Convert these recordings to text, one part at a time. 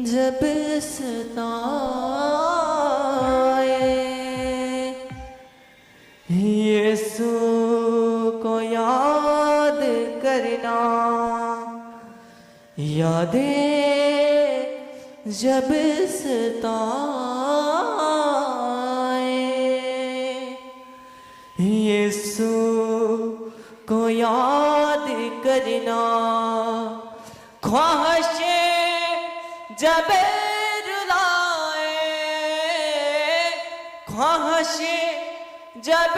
जब सताए यीशु को याद करना, यादें जब सताए यीशु को याद करना, ख्वाहिशें जब रुलाए, ख्वाहिशें जब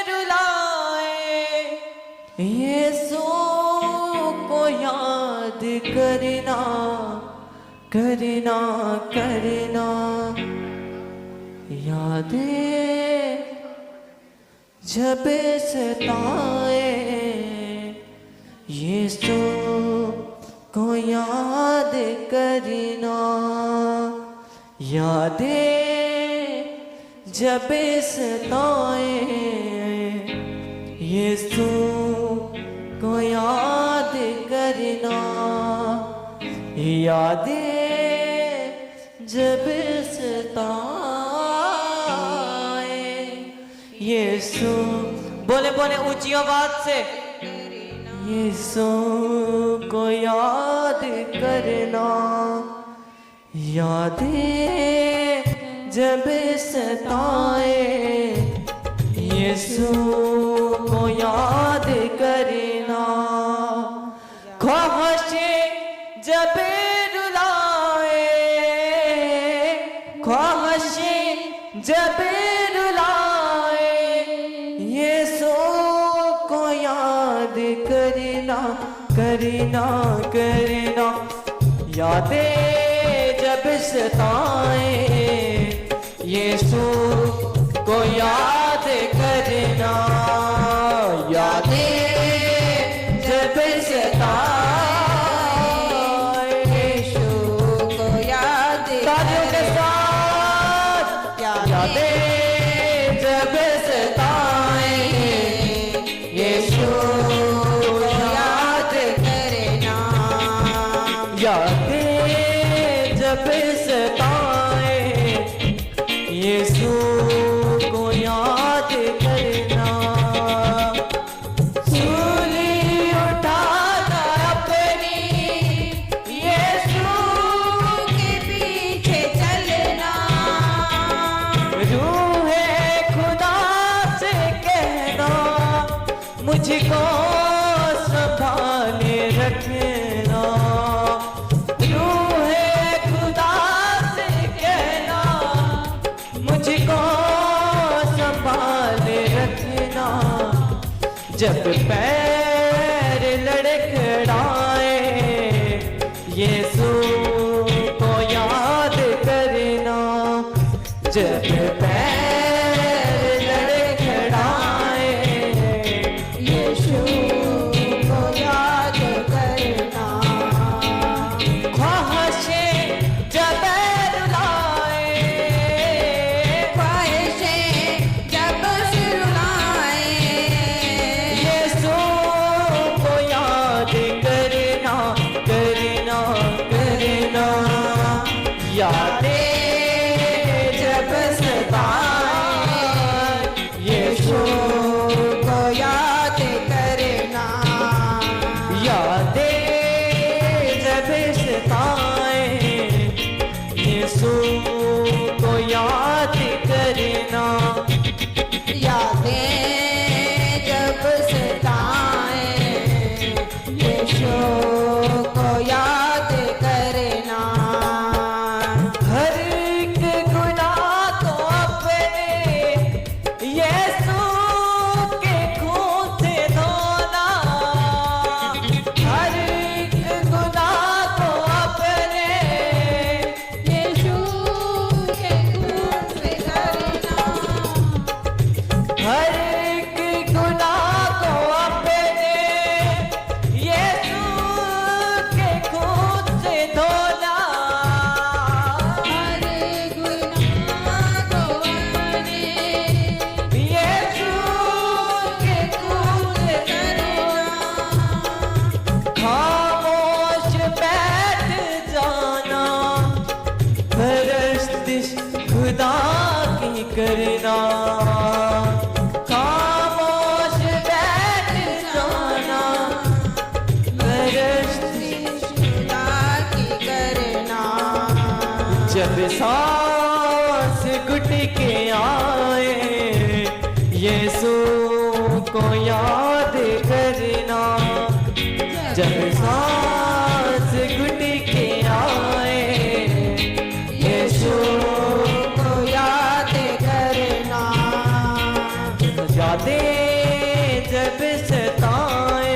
रुलाए यीशु को याद करना, करना करना, यादें जब सताए यीशु को याद करना, यादें जब सताए यीशु को याद करना, यादें जब सताए यीशु। बोले बोले ऊंची आवाज से, यीशु को याद करना, यादें जब सताए यीशु को याद करना, ख्वाहिशें जब रुलाए, ख्वाहिशें जब रुलाए यीशु को याद करना, करना करना, यादें जब सताए यीशु को याद करना, यादें जब सताए यीशु को याद करना, यादें जब सताए यीशु को याद करना, यादें जब सताए यीशु को याद करना। करना, खामोश बैठ जाना, गरजती खुदा की करना। जब सांस घुट के आए यीशु को याद करना, जब सांस घुट के आए यीशु को याद करना। यादें जब सताए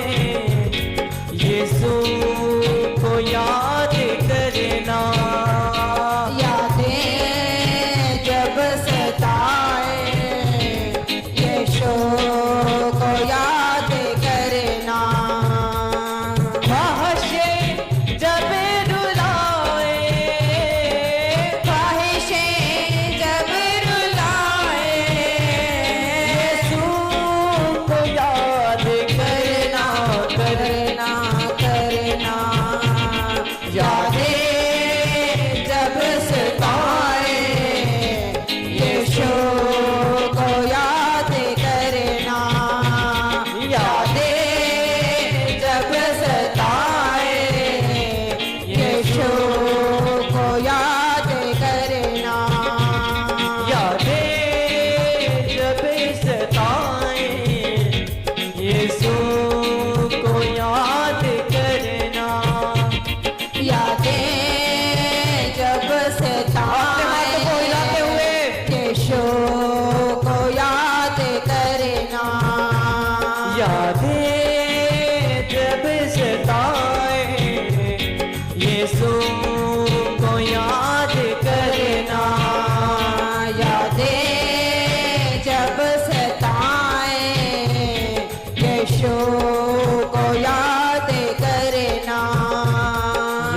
यीशु को याद करना, यादें जब सताए यीशु को याद करना। ख्वाहिशें जब रुलाए, ख्वाहिशें जब रुलाए यीशु को याद करना, करना करना। यादें जब सताए यीशु को याद करना। यादें जब सताए यीशु को याद करना। यादें जब सताए यीशु को याद करना, यादें जब सताए यीशु को याद करना। यादें जब सताए यीशु को याद करना, यादें जब सताए यीशु को याद करना।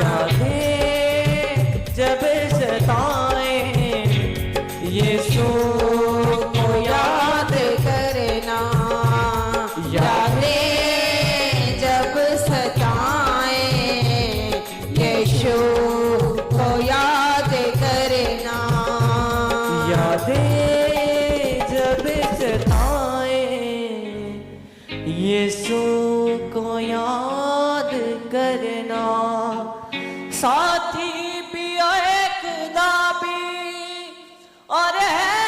यादें जब सताए यीशु को याद करना। यादें जब सताए यीशु को याद करना। यादें जब सताए यीशु को याद करना। साथी भी एक दाबी और है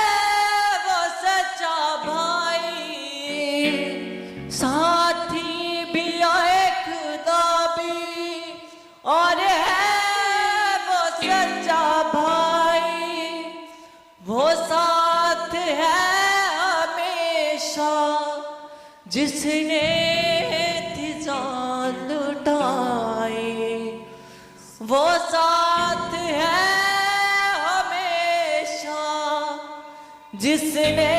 वो सच्चा भाई, साथी भी एक दाबी और है वो सच्चा भाई, वो साथ है हमेशा जिसने थी जान लुटाई, वो साथ है हमेशा जिसने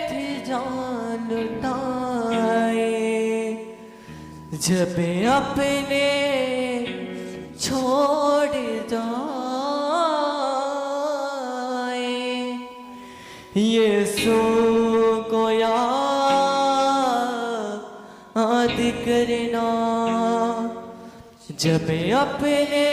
थी जान लुटाई। जब अपने छोड़ जाए यीशु को याद करना, जब अपने